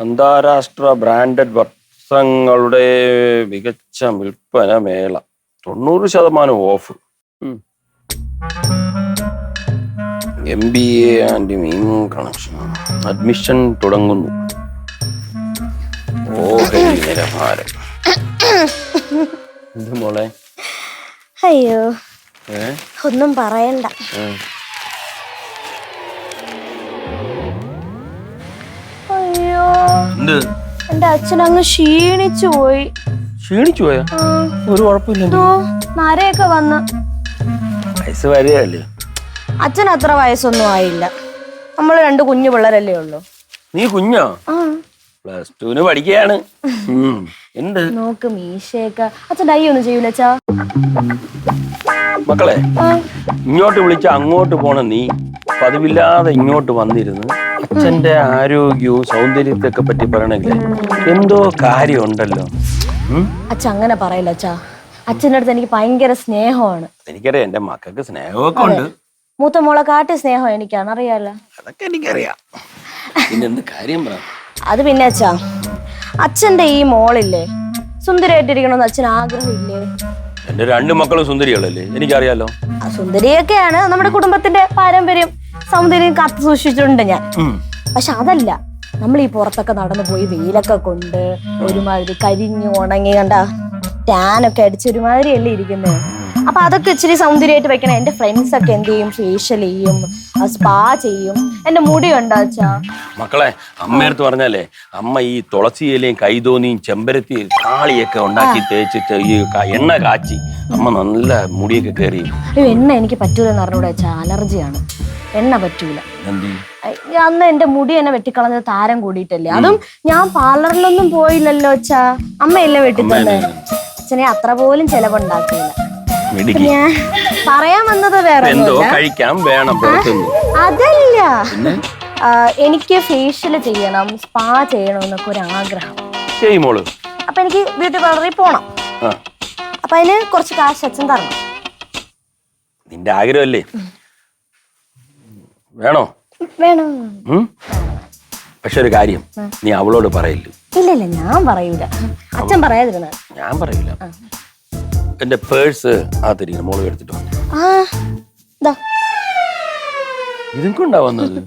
അന്താരാഷ്ട്ര ബ്രാൻഡഡ് വസ്ത്രങ്ങളുടെ മികച്ച വിൽപ്പന മേള 90% of. MBA and mean connection admission തുടങ്ങുന്നു. ഓഹരി നിലവാരം. എന്ത് മോളെ? അയ്യോ ഒന്നും പറയണ്ട. അയ്യോ എന്റെ അച്ഛൻ അങ്ങ് ക്ഷീണിച്ചു പോയി. ക്ഷീണിച്ചു പോയാ? ഒരു കുഴപ്പമില്ല, നരയൊക്കെ വന്ന്. വയസ്സ് വരെയല്ലേ? അച്ഛൻ അത്ര വയസ്സൊന്നും ആയില്ല. നമ്മള് 2 കുഞ്ഞു പിള്ളേരല്ലേ ഉള്ളു. നീ കുഞ്ഞാ? +2 പഠിക്കുകയാണ്. എന്ത് നോക്ക് മീശയൊക്കെ. അച്ഛൻ ഡൈ ഒന്നും ചെയ്യൂല അച്ഛാ? മക്കളെ, ഇങ്ങോട്ട് വിളിച്ച അങ്ങോട്ട് പോണ നീ പതിവില്ലാതെ ഇങ്ങോട്ട് വന്നിരുന്ന് അച്ഛന്റെ ആരോഗ്യവും സൗന്ദര്യത്തെയൊക്കെ പറ്റി പറയണെങ്കിൽ എന്തോ കാര്യമുണ്ടല്ലോ. അച്ഛൻ അങ്ങനെ പറയില്ല അച്ഛാ. അച്ഛൻ്റെ അടുത്ത് എനിക്ക് ഭയങ്കര സ്നേഹമാണ്. എനിക്കറിയാം, എന്റെ മക്കൾക്ക് സ്നേഹമൊക്കെ ഉണ്ട്. മൂത്ത മോളെ കാട്ടി സ്നേഹം എനിക്കാണ്, അറിയാലോ. അതൊക്കെ എനിക്കറിയാം. പിന്നെന്ത് കാര്യം പറ? അത് പിന്നെ അച്ഛാ, അച്ഛന്റെ ഈ മോളില്ലേ സുന്ദരിയായിട്ടിരിക്കണമെന്ന് അച്ഛൻ ആഗ്രഹമില്ലേ? എന്റെ 2 മക്കളും സുന്ദരികളല്ലേ, എനിക്കറിയാലോ. സുന്ദരിയൊക്കെയാണ് നമ്മുടെ കുടുംബത്തിന്റെ പാരമ്പര്യം, സൗന്ദര്യം കാത്തു സൂക്ഷിച്ചിട്ടുണ്ട് ഞാൻ. പക്ഷെ അതല്ല, നമ്മൾ ഈ പുറത്തൊക്കെ നടന്നു പോയി വെയിലൊക്കെ കൊണ്ട് ഒരുമാതിരി കരിഞ്ഞു ഉണങ്ങി കണ്ട ടാനൊക്കെ അടിച്ച് ഒരുമാതിരി അല്ലേ ഇരിക്കുന്നത്. അപ്പൊ അതൊക്കെ ഇച്ചിരി സൗന്ദര്യമായിട്ട് വെക്കണം. എന്റെ ഫ്രണ്ട്സ് ഒക്കെ എന്ത് ചെയ്യും? ഫേഷ്യൽ ചെയ്യും, സ്പാ ചെയ്യും. എന്റെ മുടി ഉണ്ടോ അച്ഛാ? മക്കളെ, അമ്മയടുത്ത് പറഞ്ഞാലേ, അമ്മ ഈ തുളസി ഇലയും കൈതോന്നിയും ചെമ്പരത്തി കാളിയൊക്കെ ഉണ്ടാക്കി തേച്ചിട്ട് ഈ എണ്ണ കാച്ചി അമ്മ നല്ല മുടിയൊക്കെ കയറി. എണ്ണ എനിക്ക് പറ്റൂലെന്ന് പറഞ്ഞൂടെ അച്ഛാ, അലർജിയാണ്. എണ്ണ പറ്റൂല. അന്ന് എന്റെ മുടി എന്നെ വെട്ടിക്കളഞ്ഞത് താരം കൂടിയിട്ടല്ലേ. അതും ഞാൻ പാർലറിലൊന്നും പോയില്ലല്ലോ അച്ഛാ, അമ്മയല്ലേ വെട്ടിത്തന്നെ. അച്ഛനെ അത്ര പോലും ചെലവുണ്ടാക്കില്ല. ഞാൻ പറയാൻ വന്നത് വേറെ അതല്ല, എനിക്ക് ഫേഷ്യൽ ചെയ്യണം, സ്പാ ചെയ്യണം എന്നൊക്കെ ഒരു ആഗ്രഹം. അപ്പൊ എനിക്ക് ബ്യൂട്ടി പാർലറിൽ പോണം. അപ്പൊ അതിന് കുറച്ച് കാശ് അച്ഛൻ തരണം. നിന്റെ ആഗ്രഹമല്ലേ? വേണോ? വേണം. പക്ഷെ ഒരു കാര്യം, നീ അവളോട് പറയില്ല. ഇല്ല, ഞാൻ പറയൂല. അച്ഛൻ പറയാതിരുന്ന. ഞാൻ പറയൂല. എന്റെ പേഴ്സ് ആത്തിരിക്കണം, മോള് എടുത്തിട്ട് വന്നു. ഇതൊക്കെ ഉണ്ടാവുന്നത്.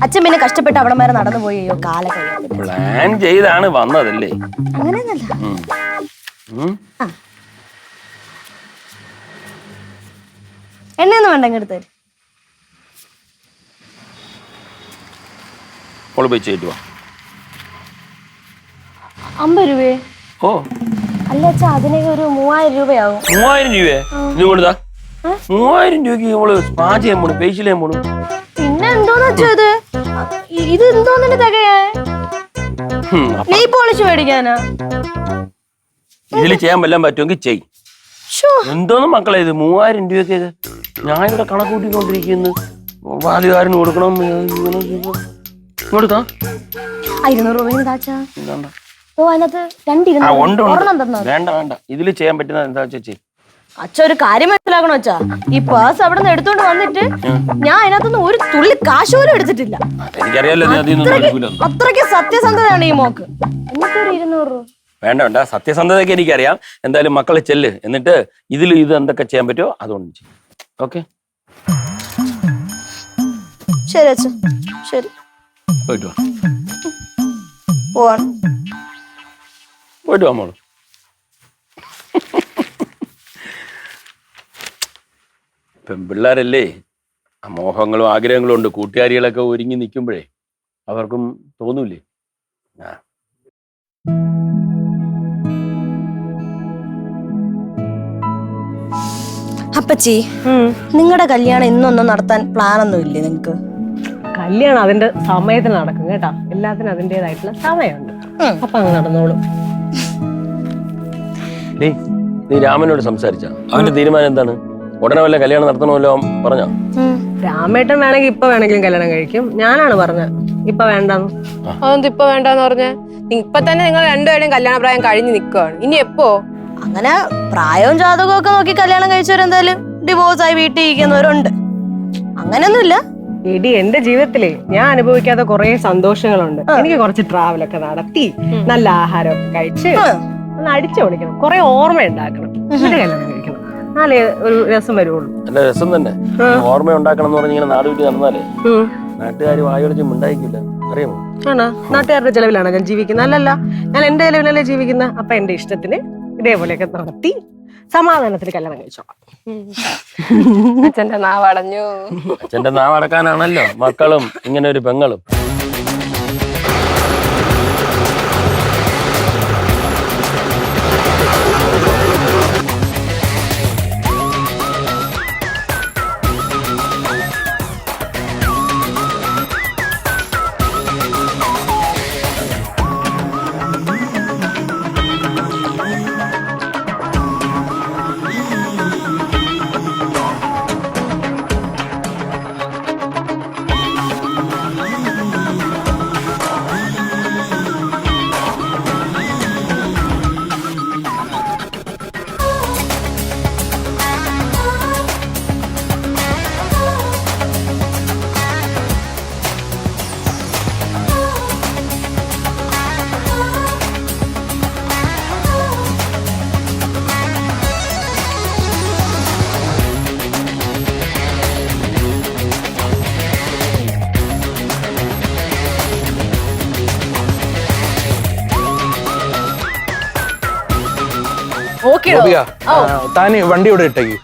അച്ഛൻ പിന്നെ കഷ്ടപ്പെട്ട് അവിടെ വരെ നടന്നു പോയി. കാല പ്ലാൻ ചെയ്താണ് വന്നതല്ലേ? അങ്ങനെയൊന്നല്ല. എണ്ണയൊന്നും വേണ്ട, എടുത്ത് മോള് പോയി ചെയ്തു. 50 രൂപയെ? ഓ അല്ല അച്ഛാ, അതിനൊക്കെ ഒരു 3000 രൂപയാവും. 3000 രൂപയെ? ഇങ്ങോട്ടാ 3000 രൂപയ്ക്ക് നമ്മള് സ്പാ ചെയ്യാൻ പോണു, ഫേഷ്യൽ ചെയ്യാൻ പോണു. പിന്നെ എന്തോന്ന് വെച്ചാ ഇത് എന്തോന്നെ തികയാ? നീ പോളിഷ് മേടിക്കാനാ? ഇതില് ചെയ്യാൻ വല്ലതും പറ്റുമെങ്കിൽ ചെയ്. എന്തോന്നും മക്കളെ ഇത് 3000 രൂപയ്ക്ക്? ഞാൻ ഇവിടെ കണക്ക് കൂട്ടിക്കൊണ്ടിരിക്കുന്നു. ബാലുകാരന് കൊടുക്കണം. ഇങ്ങോട്ടാ 200 രൂപ. വേണ്ട വേണ്ട, ഇതില് ചെയ്യാൻ പറ്റുന്ന എന്താ വെച്ചാ. അച്ഛ ഒരു കാര്യം മനസ്സിലാക്കണോ അച്ഛാ, ഈ പേഴ്സ് അവിടെ നിന്ന് എടുത്തോണ്ട് വന്നിട്ട് ഞാൻ അതിനകത്തൊന്നും ഒരു തുള്ളി കാശ് പോലും എടുത്തിട്ടില്ല. അത്രയ്ക്ക് സത്യസന്ധതയാണ് ഈ മോക്ക്. എന്നിട്ടൊരു 200 രൂപ. വേണ്ട വേണ്ട, സത്യസന്ധതയൊക്കെ എനിക്കറിയാം. എന്തായാലും മക്കളെ ചെല്ല്, എന്നിട്ട് ഇതിൽ ഇത് എന്തൊക്കെ ചെയ്യാൻ പറ്റുമോ അതുകൊണ്ട് ചെയ്യും. ഓക്കെ? ശരി അച്ഛാ, ശരി. പോയിട്ട് വാ. പോയിട്ട് വാ മോള്. പെൺപിള്ളേരല്ലേ, മോഹങ്ങളും ആഗ്രഹങ്ങളും ഉണ്ട്. കൂട്ടുകാരികളൊക്കെ ഒരുങ്ങി നിൽക്കുമ്പോഴേ അവർക്കും തോന്നൂലേ? അപ്പച്ചി, നിങ്ങളുടെ കല്യാണം ഇന്നൊന്നും നടത്താൻ പ്ലാനൊന്നും ഇല്ലേ നിങ്ങക്ക്? കല്യാണം അതിന്റെ സമയത്തിന് നടക്കും കേട്ടാ. എല്ലാത്തിനും അതിൻ്റെതായിട്ടുള്ള സമയമുണ്ട്. അപ്പൊ അങ്ങ് നടന്നോളൂ. നീ രാമനോട് സംസാരിച്ച അവന്റെ തീരുമാനം എന്താണ്? ഉടനെ വല്ല കല്യാണം നടത്തണമല്ലോ പറഞ്ഞോ? രാമേട്ടൻ വേണമെങ്കിൽ ഇപ്പൊ വേണമെങ്കിലും കല്യാണം കഴിക്കും. ഞാനാണ് പറഞ്ഞത് ഇപ്പൊ വേണ്ടെന്ന്. അതൊന്നും ഇപ്പൊ വേണ്ടെന്ന് പറഞ്ഞ? ഇപ്പൊ തന്നെ നിങ്ങൾ രണ്ടുപേരും കല്യാണ പ്രായം കഴിഞ്ഞ് നിൽക്കുകയാണ്. ഇനി എപ്പോ? അങ്ങനെ പ്രായവും ജാതകവും ഒക്കെ നോക്കി കല്യാണം കഴിച്ചവരെന്തായാലും ഡിവോഴ്സ് ആയി വീട്ടിൽ ഇരിക്കുന്നവരുണ്ട്. അങ്ങനെയൊന്നുമില്ല. എടി എന്റെ ജീവിതത്തിലെ ഞാൻ അനുഭവിക്കാത്ത കുറെ സന്തോഷങ്ങളുണ്ട്. എനിക്ക് കുറച്ച് ട്രാവലൊക്കെ നടത്തി നല്ല ആഹാരമൊക്കെ കഴിച്ച് ഒന്ന് അടിച്ചു പൊളിക്കണം, കുറെ ഓർമ്മ ഉണ്ടാക്കണം, എന്നിട്ട് കല്യാണം കഴിക്കണം. നാളെ ഒരു രസം വരുള്ളൂ. നല്ല രസം തന്നെ. ഓർമ്മ ഉണ്ടാക്കണം എന്ന് പറഞ്ഞ് ഇങ്ങനെ നാട് വിട്ട് നടന്നാലേ നാട്ടുകാർ വായോടിച്ച് ഉണ്ടായിക്കില്ല, അറിയാമോ? ആണോ? നാട്ടുകാരുടെ ചെലവിലാണോ ഞാൻ ജീവിക്കുന്നത്? അല്ലല്ല, ഞാൻ എന്റെ ചെലവിലല്ലേ ജീവിക്കുന്നത്. അപ്പൊ എന്റെ ഇഷ്ടത്തിന് ഇതേപോലെയൊക്കെ നടത്തി സമാധാനത്തിന് കല്യാണം കഴിച്ചോളാം. അച്ഛന്റെ നാവടഞ്ഞു. അച്ഛന്റെ നാവടക്കാനാണല്ലോ മക്കളും ഇങ്ങനെ ഒരു പെങ്ങളും. താന് വണ്ടി ഇവിടെ ഇട്ടേക്ക്,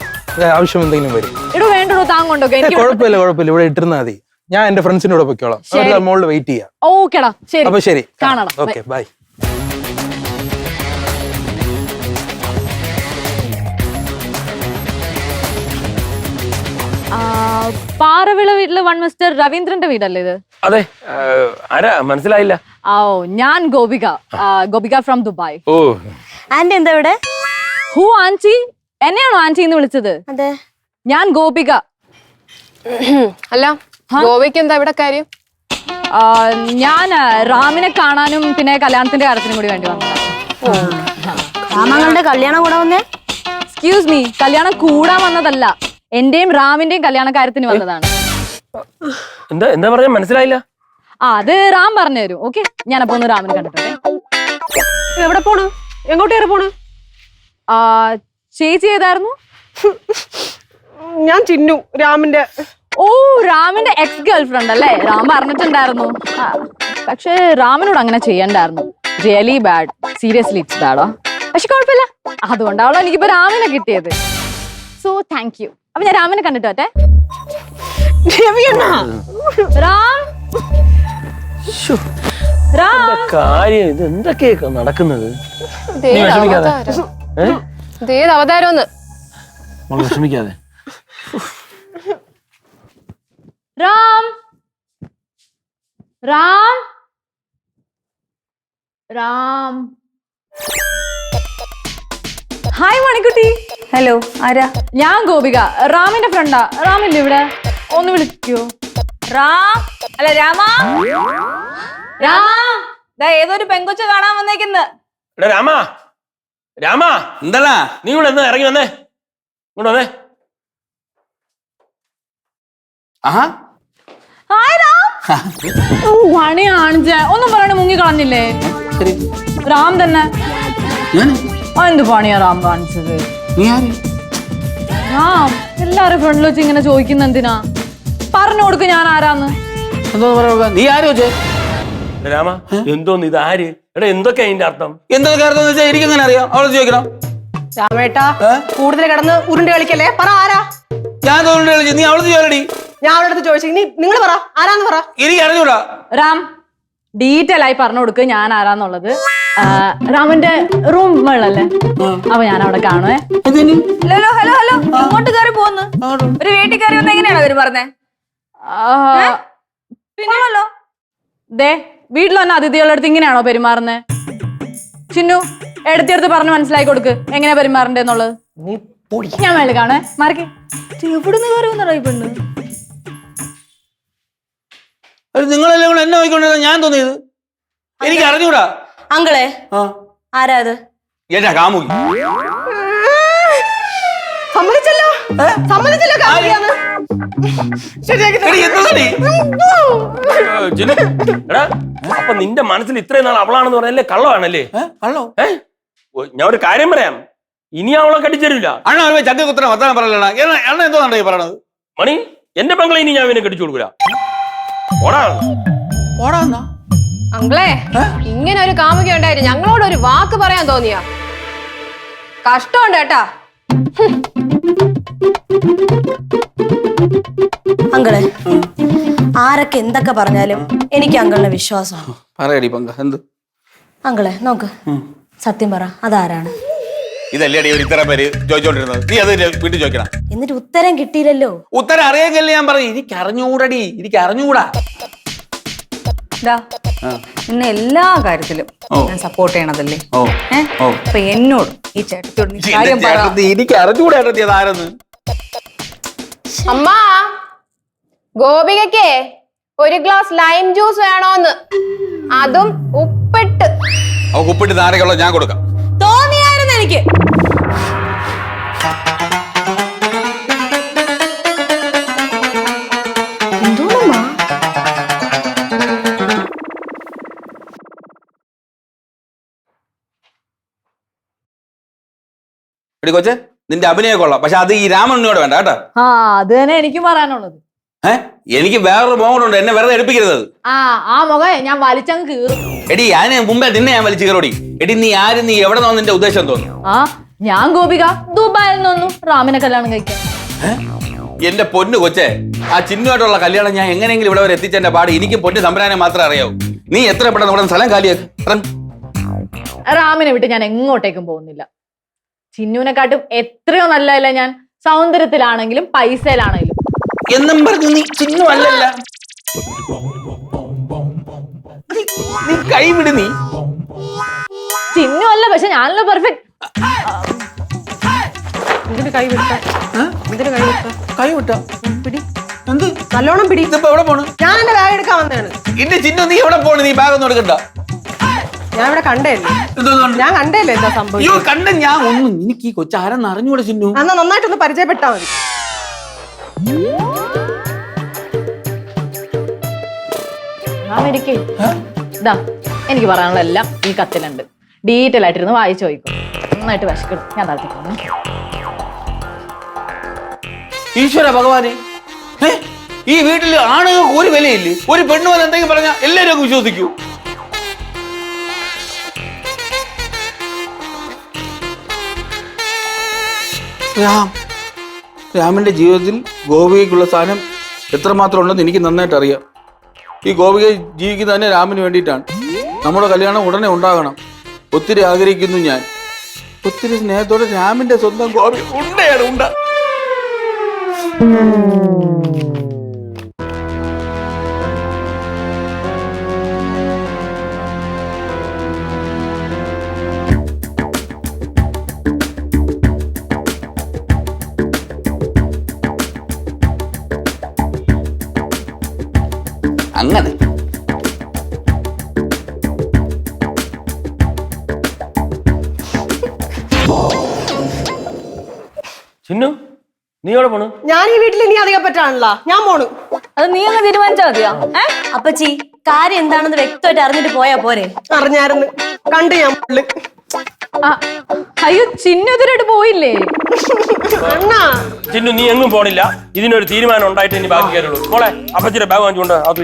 ആവശ്യം എന്തെങ്കിലും വരും. വേണ്ടോ താങ്ങോണ്ടോ? കുഴപ്പമില്ല കുഴപ്പമില്ല, ഇവിടെ ഇട്ടിരുന്നാ മതി. ഞാൻ എന്റെ ഫ്രണ്ട്സിന്റെ കൂടെ പൊയ്ക്കോളാം. മോളിൽ വെയിറ്റ് ചെയ്യാം. ഓക്കേടാ, ശരി. അപ്പൊ ശരി, കാണാം. Okay, by. പാറവിള വീട്ടില് വൺ മിസ്റ്റർ രവീന്ദ്രന്റെ വീടല്ലേ ഇത്? അതെ. ആരാ മനസ്സിലായില്ല? ഓ, ഞാൻ Gopika, Gopika from Dubai. Oh, anti എന്താ ഇവിടെ? Who anti? എന്നെയാണോ ആന്റി എന്ന് വിളിച്ചത്? അതെ, ഞാൻ ഗോപിക. അല്ല, ഗോവയ്ക്ക് എന്താ ഇവിടെ കാര്യം? ഞാൻ റാമിനെ കാണാനും പിന്നെ കല്യാണത്തിന്റെ കാര്യത്തിനും കൂടി വേണ്ടി വന്നതാണ്. രാമങ്ങളുടെ കല്യാണം കൂടെ വന്നേ? എക്സ്ക്യൂസ് മീ, കല്യാണം കൂടാൻ വന്നതല്ല, എന്റെയും റാമിന്റെയും കല്യാണ കാര്യത്തിന് വന്നതാണ്. എന്താ എന്താ പറഞ്ഞ മനസ്സിലായില്ല? അത് റാം പറഞ്ഞു തരും. ഓക്കെ, ഞാനപ്പോ ഒന്ന് റാമിനെ കണ്ടിട്ടെ. എവിടെ പോണു? എങ്ങോട്ട് കയറി പോണു? ചേച്ചി ഏതായിരുന്നു? ഞാൻ ചിന്നു, രാമിന്റെ. ഓ, റാമിന്റെ എക്സ് ഗേൾ ഫ്രണ്ട് അല്ലേ? റാം പറഞ്ഞിട്ടുണ്ടായിരുന്നു. പക്ഷെ റാമിനോട് അങ്ങനെ ചെയ്യണ്ടായിരുന്നു. റിയലി ബാഡ്, സീരിയസ്ലി ഇറ്റ്സ് ബാഡോ. പക്ഷെ കുഴപ്പമില്ല, അതുകൊണ്ടാണല്ലോ എനിക്കിപ്പോ റാമിനെ കിട്ടിയത്. So thank you. അപ്പൊ ഞാൻ റാമിനെ കണ്ടിട്ട് വരട്ടെ. റാം, കാര്യം ഇത് എന്തൊക്കെയാ നടക്കുന്നത്? അവതാരോന്ന് വിഷമിക്കാതെ. റാം, റാം, റാം. ഹായ് മണിക്കുട്ടി. ഹലോ, ആരാ? ഞാൻ ഗോപിക, റാമിന്റെ ഫ്രണ്ടാ. റാമില്ലേ ഇവിടെ? ഒന്ന് വിളിക്കോ? റാം അല്ല, രാമാ. രാം, ഏതൊരു പെങ്കൊച്ച് കാണാൻ വന്നേക്കുന്നു. രാമാ, രാമാ, എന്താ നീ ഇവിടെ എന്താ ഇറങ്ങി വന്നേ? ഇങ്ങോട്ട് വന്നേ. ആഹാ, ഹായ് റാം. പണിയാണ്, ഒന്നും പറയാണ്ട് മുങ്ങി കളഞ്ഞില്ലേ? റാം തന്നെ. എന്ത് പണിയാ റാം കാണിച്ചത്? റാം എല്ലാരും ഫ്രണ്ടിൽ വെച്ച് ഇങ്ങനെ ചോദിക്കുന്ന എന്തിനാ? പറഞ്ഞു കൊടുക്ക് ഞാൻ ആരാന്ന്. നീ ആരോ രാമ, എന്തോന്ന് ഇത്? ആര്? എടാ, എന്തൊക്കെയാ അതിന്റെ അർത്ഥം? എന്തൊക്കെ അർത്ഥം വെച്ചാൽ എനിക്കെങ്ങനെ അറിയാം? അവളെ ചോദിക്കണം. രാമേട്ടാ, കൂടുതൽ കിടന്ന് ഉരുണ്ട് കളിക്കല്ലേ. പറ, ആരാ? ഞാൻ തോന്നുന്നു കളിച്ചു, നീ അവളെ ചോദിക്കടി. ഞാൻ അവളുടെ അടുത്ത് ചോദിച്ചു, ഇനി നിങ്ങൾ പറ, ആരാന്ന് പറ. എനിക്ക് അറിഞ്ഞൂടാ. റാം ഡീറ്റെയിൽ ആയി പറഞ്ഞു കൊടുക്ക് ഞാൻ ആരാന്നുള്ളത്. റാമിന്റെ റൂം വെള്ളല്ലേ? അപ്പൊ ഞാൻ അവിടെ കാണുവേ. ഹലോ ഹലോ ഹലോ, അങ്ങോട്ട് കയറി പോന്ന്. ഒരു വീട്ടിൽ കയറി വന്ന എങ്ങനെയാണ് അവര് പറഞ്ഞേ? പിന്നല്ലോ ദേ, വീട്ടിൽ വന്ന അതിഥികളുടെ അടുത്ത് ഇങ്ങനെയാണോ പെരുമാറുന്നേ? ചിന്നു, എടുത്തെടുത്ത് പറഞ്ഞ് മനസ്സിലാക്കി കൊടുക്ക് എങ്ങനെയാ പെരുമാറണ്ടെന്നുള്ളത്. ഞാൻ വേണ്ടി കാണുവേ. മാറിക്ക്. എവിടുന്ന് കയറി വന്നടാ ഈ പെണ്ണ്? നിങ്ങളെല്ലാം കൂടെ എന്നെ നോക്കിക്കൊണ്ടിരുന്ന ഞാൻ തോന്നിയത്. എനിക്ക് അറിഞ്ഞൂടാ. അങ്കളെ, ആരാ അത്? ഏട്ടാ, കാമുകി. സമ്മതിച്ചല്ലോ, സമ്മതിച്ചല്ലോ. എടി, എന്തുവാടി? ജിനു, എടാ അപ്പൊ നിന്റെ മനസ്സിൽ ഇത്രയും നാൾ അവളാണെന്ന് പറഞ്ഞല്ലേ കള്ളമാണല്ലേ? കള്ളോ? ഞാൻ ഒരു കാര്യം പറയാം, ഇനി അവളെ കടിച്ചേരില്ല. അണ്ണ ഒരു ചട്ടി കുത്തനെ വർത്താനം പറയലടാ. അണ്ണ എന്തോന്നാണ് ഈ പറയണത്? മണി, എന്റെ പെങ്ങളെ ഇനി ഞാൻ ഇവനെ കടിച്ചു കൊടുക്കൂല. ഓടാ ഓടാന്നാ? അങ്കിളെ ഇങ്ങനെ ഒരു കാമുക ഉണ്ടായിരുന്നു, ഞങ്ങളോട് ഒരു വാക്ക് പറയാൻ തോന്നിയാ? കഷ്ടമുണ്ട് കേട്ടാ. അങ്കിളെ, ആരൊക്കെ എന്തൊക്കെ പറഞ്ഞാലും എനിക്ക് അങ്കിളിനെ വിശ്വാസമാണ്. പറയടി പങ്ക, എന്ത്? അങ്കിളെ നോക്ക്, സത്യം പറ, അതാരാണ്? ഇതല്ലേ ഒരു ഇത്ര പേര് ചോദിച്ചോണ്ടിരുന്നത്, നീ അത് വീട്ടിൽ ചോദിക്കണം. എന്നിട്ട് ഉത്തരം കിട്ടിയില്ലല്ലോ. ഉത്തരം അറിയാങ്കല്ലേ ഞാൻ പറയും. എനിക്ക് അറിഞ്ഞുകൂടടി, എനിക്ക് അറിഞ്ഞുകൂടാ. നിന്നെ എല്ലാ കാര്യത്തിലും ഞാൻ സപ്പോർട്ട് ചെയ്യണതല്ലേ? ഓ അപ്പൊ എന്നോട് ഈ ചേട്ടത്തോട് നീ കാര്യം പറ. എനിക്ക് അറിഞ്ഞുകൂടാ ഏട്ടത്തി അതാരെന്ന്. അമ്മ, ഗോപികയ്ക്ക് ഒരു ഗ്ലാസ് ലൈം ജ്യൂസ് വേണോന്ന്, അതും ഉപ്പിട്ട്. ഉപ്പിട്ട് നാരകളുള്ള ഞാൻ കൊടുക്കാം. തോന്നിയായിരുന്നു എനിക്ക്. എന്തോന്നമ്മ? എടി കൊച്ചെ, നിന്റെ അഭിനയം കൊള്ളാം, പക്ഷെ അത് ഈ രാമണ്ണോട് വേണ്ട കേട്ടോ. ആ അത് തന്നെ എനിക്കും പറയാനുള്ളത്. എനിക്ക് വേറൊരു മോഹമുണ്ട്, എന്നെ വെറുതെ എടുപ്പിക്കരുത്. ആ മുഖം ഞാൻ വലിച്ചങ്ങ് കീറും. എടി ഞാൻ മുമ്പേ നിന്നെ ഞാൻ വലിച്ചു കയറോടി. എടി നീ ആരും, നീ എവിടെ നിന്നോ നിന്റെ ഉദ്ദേശം തോന്നുന്നു? ഞാൻ ഗോപിക ദുബായിൽ നിന്നു റാമിനെ കല്യാണം കഴിക്കാൻ. എന്റെ പൊന്നു കൊച്ചെ, ആ ചിന്നുമായിട്ടുള്ള കല്യാണം ഞാൻ എങ്ങനെയെങ്കിലും ഇവിടെ വരെ എത്തിച്ചെന്റെ പാട് എനിക്ക് പൊന്നു സംബ്രാനെ മാത്രമേ അറിയാവൂ. നീ എത്ര പെട്ടെന്ന് ഇവിടെ സ്ഥലം കാലിയാക്ക്. റാമിനെ വിട്ട് ഞാൻ എങ്ങോട്ടേക്കും പോകുന്നില്ല. ചിന്നുവിനെക്കാട്ടും എത്രയോ നല്ലതല്ല ഞാൻ, സൗന്ദര്യത്തിലാണെങ്കിലും പൈസയിലാണെങ്കിലും. എന്നും പറഞ്ഞു നീ ചിന്നു അല്ലല്ല. നീ കൈവിട്. നീ ചിന്നു അല്ല, പക്ഷെ ഞാനല്ലോ പെർഫെക്റ്റ്. കൈവിട്ട പിടി, എന്ത് നല്ലോണം പിടി. ഇതിപ്പോ എവിടെ പോണ്? ഞാൻ എന്റെ ബാഗ് എടുക്കാൻ വന്നതാണ്. എന്റെ ചിന്നു നീ എവിടെ പോണ്? നീ ബാഗ് ഒന്നും എടുക്കണ്ട. ഞാൻ ഇവിടെ കണ്ടല്ലേ, ഞാൻ കണ്ടല്ലേ എന്താ സംഭവം. അയ്യോ കണ്ട ഞാൻ ഒന്നും, എനിക്ക് ഈ കൊച്ചാരെന്ന് അറിഞ്ഞൂടെ ചിന്നു. എന്നാ നന്നായിട്ടൊന്ന് പരിചയപ്പെട്ടാ മതി. ഇതാ എനിക്ക് പറയാനുള്ള എല്ലാം ഈ കത്തിലുണ്ട്. ഡീറ്റെയിൽ ആയിട്ടിരുന്ന് വായിച്ചു ചോദിക്കും. നന്നായിട്ട് വിശക്കണം. ഞാൻ താഴ്ത്തി പോകുന്നു. ഈശ്വര ഭഗവാനെ, ഈ വീട്ടിൽ ആണുങ്ങൾക്ക് ഒരു വിലയില്ലേ? ഒരു പെണ്ണു പോലെ എന്തെങ്കിലും പറഞ്ഞാൽ എല്ലാവരും ഒക്കെ വിശ്വസിക്കൂ. രാമന്റെ ജീവിതത്തിൽ ഗോപികയ്ക്കുള്ള സ്ഥാനം എത്രമാത്രം ഉണ്ടെന്ന് എനിക്ക് നന്നായിട്ട് അറിയാം. ഈ ഗോപിക ജീവിക്കുന്നത് തന്നെ രാമന് വേണ്ടിയിട്ടാണ്. നമ്മുടെ കല്യാണം ഉടനെ ഉണ്ടാകണം. ഒത്തിരി ആഗ്രഹിക്കുന്നു ഞാൻ. ഒത്തിരി സ്നേഹത്തോടെ രാമന്റെ സ്വന്തം ഗോപി ഉണ്ടയാണ് ഉണ്ട. അങ്ങനെ ചിന്നു, നീ എവിടെ പോണു? ഞാൻ ഈ വീട്ടിൽ ഇനി അധികം പറ്റാണല്ലോ, ഞാൻ പോണു. അത് നീ അങ്ങ് തീരുമാനിച്ചാ മതിയോ? അപ്പച്ചി, കാര്യം എന്താണെന്ന് വ്യക്തമായിട്ട് അറിഞ്ഞിട്ട് പോയാ പോരെ? അറിഞ്ഞായിരുന്നു, കണ്ടു ഞാൻ പുള്ളി. അയ്യോ, ചിന്നുതിരായിട്ട് പോയില്ലേ? അണ്ണാ ചിന്നു, നീ എങ്ങും പോണില്ല. ഇതിനൊരു തീരുമാനം ഉണ്ടായിട്ട് ഇനി ബാക്കി കയറുള്ളൂ. മോളെ, അപ്പച്ചിയുടെ ബാഗ് വാങ്ങിച്ചുകൊണ്ട് അത്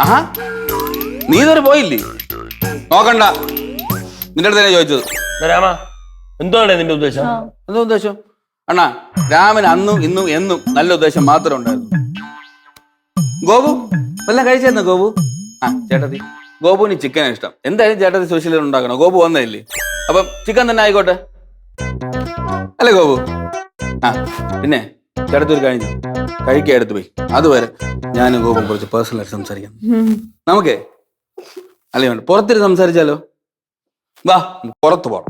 ആഹാ, നീ ഇതുവരെ പോയില്ലേ? നോക്കണ്ട, നിന്റെ അടുത്ത് തന്നെ ചോദിച്ചത്. രാമ, എന്താണ് നിന്റെ ഉദ്ദേശം? എന്താ ഉദ്ദേശം? അണ്ണാ, രാമൻ അന്നും ഇന്നും എന്നും നല്ല ഉദ്ദേശം മാത്രമേ ഉണ്ടായിരുന്നു. ഗോപു വല്ലതും കഴിച്ചായിരുന്നു ഗോപു? ആ ചേട്ടത്തി, ഗോപുവിന് ചിക്കൻ ഇഷ്ടം. എന്തായാലും ചേട്ടത്തി സ്പെഷ്യൽ ഉണ്ടാക്കണം. ഗോപു വന്നതല്ലേ, അപ്പം ചിക്കൻ തന്നെ ആയിക്കോട്ടെ അല്ലേ ഗോപു? ആ പിന്നെ ചേട്ടത്തി ഒരു കഴിഞ്ഞു കഴിക്കാൻ എടുത്തു പോയി. അതുവരെ ഞാനും ഗോപും കുറച്ച് പേഴ്സണലായിട്ട് സംസാരിക്കാം. നമുക്കേ അല്ലേ വേണ്ട, പുറത്തിരുന്ന് സംസാരിച്ചാലോ? വാ പുറത്ത് പോണം.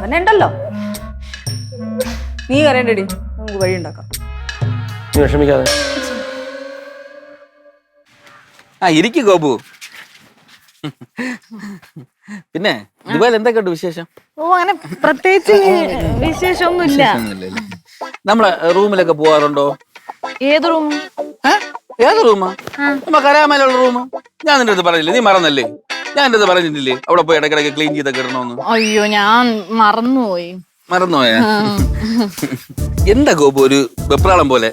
തന്നെ ഉണ്ടല്ലോ, നീ കരയണ്ടടി, നമുക്ക് വഴി ഉണ്ടാക്കാം. നീ വിഷമിക്കാതെ. ആ ഇരിക്കു ഗോപു, പിന്നെ ദുബായിൽ എന്തൊക്കെയുണ്ട് വിശേഷം? ഓ അങ്ങനെ പ്രത്യേകിച്ച് വിശേഷമൊന്നുമില്ല. വിശേഷമൊന്നുമില്ലല്ലേ? നമ്മളെ റൂമിലൊക്കെ പോവാറുണ്ടോ? ഏത് റൂം? ഏത് റൂമാ? നമ്മ കരാമേലുള്ള റൂം. ഞാൻ നിന്റെ അടുത്ത് പറഞ്ഞില്ലേ, നീ മറന്നല്ലേ? ഞാൻ എന്റെ അടുത്ത് പറഞ്ഞിട്ടില്ലേ അവിടെ പോയി ഇടയ്ക്കിടയ്ക്ക് ക്ലീൻ ചെയ്തൊക്കെ ഇടണമെന്ന്? അയ്യോ ഞാൻ മറന്നുപോയി. മറന്നുപോയാ? എന്താ ഗോപു ഒരു വെപ്രാളം പോലെ?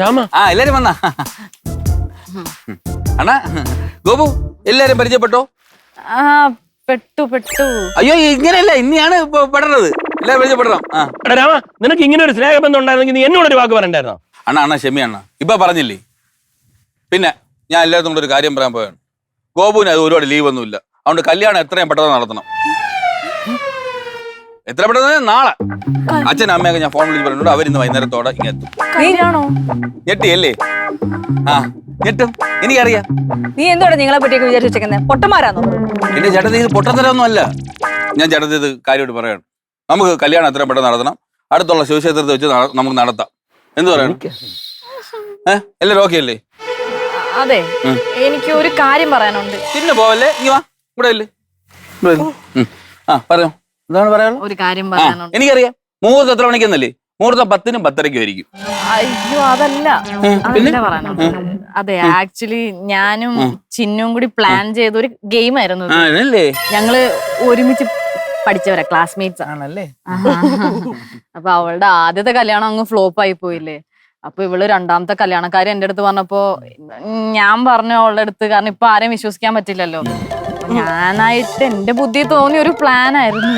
രാമ എല്ലാരും വന്നാ? അണ്ണാ ഗോപു എല്ലാരും പരിചയപ്പെട്ടോ? പെട്ടു. അയ്യോ ഇങ്ങനെയല്ല, ഇനിയാണ് ഇപ്പൊ പെടണത്. എല്ലാരും പരിചയപ്പെടണം. എടാ രാമ, നിനക്ക് ഇങ്ങനെ ഒരു സ്നേഹബന്ധം ഉണ്ടായിരുന്നെങ്കിൽ നീ എന്നോടൊരു വാക്ക് പറയണ്ടായിരുന്നോ? അണ്ണാ ക്ഷമി അണ്ണ, ഇപ്പൊ പറഞ്ഞില്ലേ. പിന്നെ ഞാൻ എല്ലായിടത്തും കൂടെ ഒരു കാര്യം പറയാൻ പോയാണ്. ഗോപുവിന് അത് ഒരുപാട് ലീവ് ഒന്നുമില്ല, അതുകൊണ്ട് കല്യാണം എത്രയും പെട്ടെന്ന് നടത്തണം. എത്ര പെട്ടെന്ന്? നാളെ. അച്ഛനും അമ്മയൊക്കെ ഞാൻ ഫോൺ വിളിച്ച് പറഞ്ഞിട്ടുണ്ട്, അവരിന്ന് വൈകുന്നേരത്തോടെ ഇങ്ങെത്തും. ഞെട്ടിയല്ലേ? ഞെട്ടും, എനിക്കറിയാം. നീ എന്തോടെ നിങ്ങളെ പറ്റിയൊക്കെ വിചാരിച്ചു വെച്ചേക്കുന്നത്? പൊട്ടന്മാരാന്നോ? എന്റെ ചേട്ടത്തി ഇത് പൊട്ടത്തരൊന്നും അല്ല. ഞാൻ ചേട്ടത്തി ഇത് കാര്യമായിട്ട് പറയണം. നമുക്ക് കല്യാണം എത്രയും പെട്ടെന്ന് നടത്തണം. അടുത്തുള്ള ശിവക്ഷേത്രത്തിൽ വെച്ച് നമുക്ക് നടത്താം. എന്ത് പറയണം? എല്ലാരും ഓക്കെ അല്ലേ? അതെ, എനിക്ക് ഒരു കാര്യം പറയാനുണ്ട്. പിന്നെ പോവല്ലേ, നീ വാ, ഇവിടെ അല്ലേ. പറയോ, എന്താണ് പറയാനുള്ളത്? ഒരു കാര്യം പറയാനുണ്ട്. എനിക്കറിയാം. മുഹൂർത്തം എത്ര മണിക്കെന്നല്ലേ? മുഹൂർത്തം 10-നും 10:30 ആയിരിക്കും. അയ്യോ അതല്ല പറയാനുണ്ട്. അതെ, ആക്ച്വലി ഞാനും ചിന്നും കൂടി പ്ലാൻ ചെയ്ത ഒരു ഗെയിം ആയിരുന്നു. ഞങ്ങള് ഒരുമിച്ച് പഠിച്ചവരാ, ക്ലാസ്മേറ്റ്സ് ആണല്ലേ. അപ്പൊ അവളുടെ ആദ്യത്തെ കല്യാണം അങ്ങ് ഫ്ലോപ്പ് ആയി പോയില്ലേ. അപ്പൊ ഇവള് രണ്ടാമത്തെ കല്യാണക്കാരി എന്റെ അടുത്ത് പറഞ്ഞപ്പോ ഞാൻ പറഞ്ഞു അവളുടെ അടുത്ത്, കാരണം ഇപ്പൊ ആരെയും വിശ്വസിക്കാൻ പറ്റില്ലല്ലോ. ഞാനായിട്ട് എന്റെ ബുദ്ധി തോന്നിയ ഒരു പ്ലാൻ ആയിരുന്നു.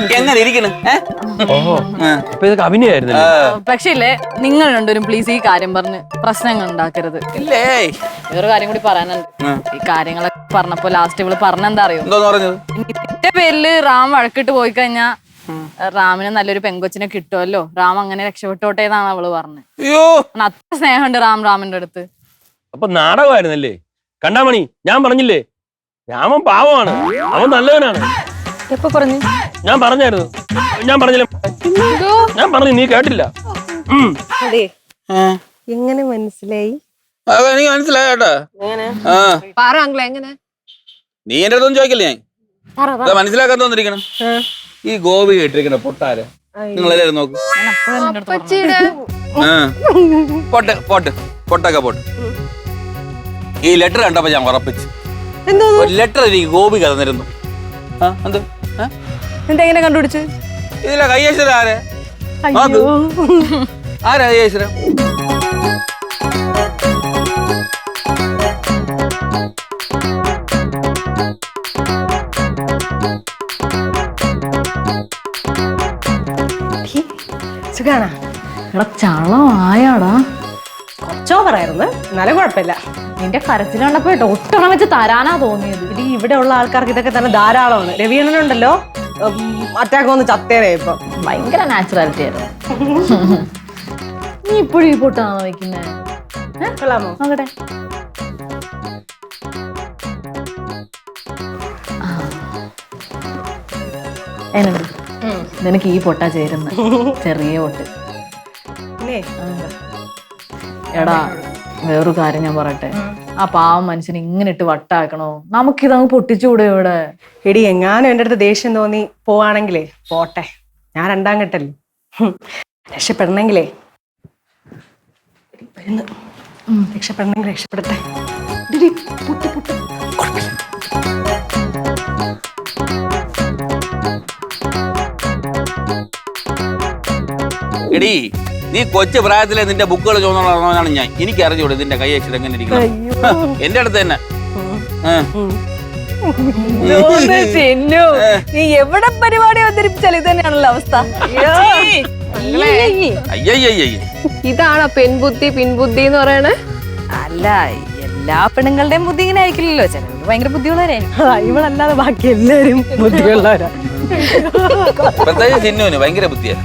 പക്ഷേ ഇല്ലേ, നിങ്ങൾ രണ്ടുപേരും പ്ലീസ് ഈ കാര്യം പറഞ്ഞ് പ്രശ്നങ്ങൾ ഉണ്ടാക്കരുത്. വേറൊരു കാര്യം കൂടി പറയാനുണ്ട്. ഈ കാര്യങ്ങളൊക്കെ പറഞ്ഞപ്പോ ലാസ്റ്റ് ഇവള് പറഞ്ഞെന്താ അറിയോ? എന്റെ പേരില് റാം വഴക്കിട്ട് പോയി കഴിഞ്ഞാ റാമിന് നല്ലൊരു പെങ്കൊച്ചിനെ കിട്ടുമല്ലോ, റാം അങ്ങനെ രക്ഷപ്പെട്ടോട്ടെ എന്നാണ് അവള് പറഞ്ഞത്. അത്ര സ്നേഹമുണ്ട് റാമിന്റെ അടുത്ത്. അപ്പൊ നാടകമായിരുന്നല്ലേ? കണ്ടാമണി, ഞാൻ പറഞ്ഞില്ലേ രാമൻ പാവമാണ്, അവൻ നല്ലവനാണ്. എപ്പോ പറഞ്ഞു? ഞാൻ പറഞ്ഞായിരുന്നു. ഞാൻ പറഞ്ഞില്ല, ഞാൻ പറഞ്ഞു, നീ കേട്ടില്ല. അതെ, എങ്ങനെ മനസ്സിലായി? എനിക്ക് മനസ്സിലായി കേട്ടാ. എങ്ങനെ? നീ എന്റെ അടുത്തൊന്നും ചോദിക്കില്ലേ? ഞാൻ മനസ്സിലാക്കാൻ തോന്നിരിക്കണം. ഈ ഗോപി കേട്ടിരിക്കണ പൊട്ടാര നിങ്ങളെല്ലാരും നോക്ക്. പൊട്ടൊക്കെ പോട്ട്. ഈ ലെറ്റർ കണ്ടപ്പോ ഞാൻ ഉറപ്പിച്ചു, ഒരു ലെറ്റർ എനിക്ക് ഗോപി തന്നിരുന്നു. എന്തെങ്ങനെ കണ്ടുപിടിച്ചു? ഇതിലെ കയ്യേശ്വരം ആരാ? ആരാ കയ്യേശ്വരം? സുഖാണോ? ചളമായാടാ. കുറച്ചോ പറയായിരുന്നു, എന്നാലും കുഴപ്പമില്ല. നിന്റെ കരച്ചിൽ കണ്ടപ്പോ ഒട്ടണം വെച്ച് തരാനാ തോന്നിയത്. ഇനി ഇവിടെ ഉള്ള ആൾക്കാർക്ക് ഇതൊക്കെ തന്നെ ധാരാളമാണ്. രവിയണ്ണനുണ്ടല്ലോ, അറ്റാക്ക് വന്ന് ചത്തേനെ. ഇപ്പൊ ഭയങ്കര നാച്ചുറാലിറ്റി ആയിരുന്നു. നീ ഇപ്പോഴും ഈ പൊട്ടാണോ വയ്ക്കുന്നത്? കൊള്ളാമോ? നോക്കട്ടെ. എന്നുണ്ട് നിനക്ക് ഈ പൊട്ടാ ചേരുന്ന ചെറിയ പൊട്ട്. എടാ വേറൊരു കാര്യം ഞാൻ പറയട്ടെ, ആ പാവം മനുഷ്യന് ഇങ്ങനെ ഇട്ട് വട്ടാക്കണോ? നമുക്കിതങ്ങ് പൊട്ടിച്ചുകൂടെ ഇവിടെ? എടി, എങ്ങാനും എൻ്റെ അടുത്ത് ദേഷ്യം തോന്നി പോവാണെങ്കിലേ പോട്ടെ, ഞാൻ രണ്ടാം ഘട്ടല്ലേ. രക്ഷപ്പെടണമെങ്കിലേ രക്ഷപ്പെടണമെങ്കിൽ രക്ഷപ്പെടട്ടെ. എടീ, നീ കൊച്ചു പ്രായത്തിലെ നിന്റെ ബുക്കുകൾ ചോദിച്ചാണ് ഞാൻ. എനിക്ക് അറിഞ്ഞൂടെ ഇതിന്റെ കയ്യക്ഷരം എങ്ങനെ ഇരിക്കണം. എന്റെ അടുത്ത് തന്നെ. നീ എവിടെ പരിപാടി അവതരിപ്പിച്ചാലും ഇത് തന്നെയാണല്ലോ അവസ്ഥ. ഇതാണോ പെൺബുദ്ധി പിൻബുദ്ധി എന്ന് പറയണേ? അല്ല, എല്ലാ പെണ്ണുങ്ങളുടെയും ബുദ്ധി ഇങ്ങനെ ആയിരിക്കില്ലല്ലോ. ചിലർക്ക് ഭയങ്കര ബുദ്ധിയുള്ളവരായിരിക്കും. ഇവളല്ലാതെ ബാക്കി എല്ലാരും ബുദ്ധിയുള്ളവരാ. പ്രത്യേകിച്ച് ചിന്നുവിന് ഭയങ്കര ബുദ്ധിയാ.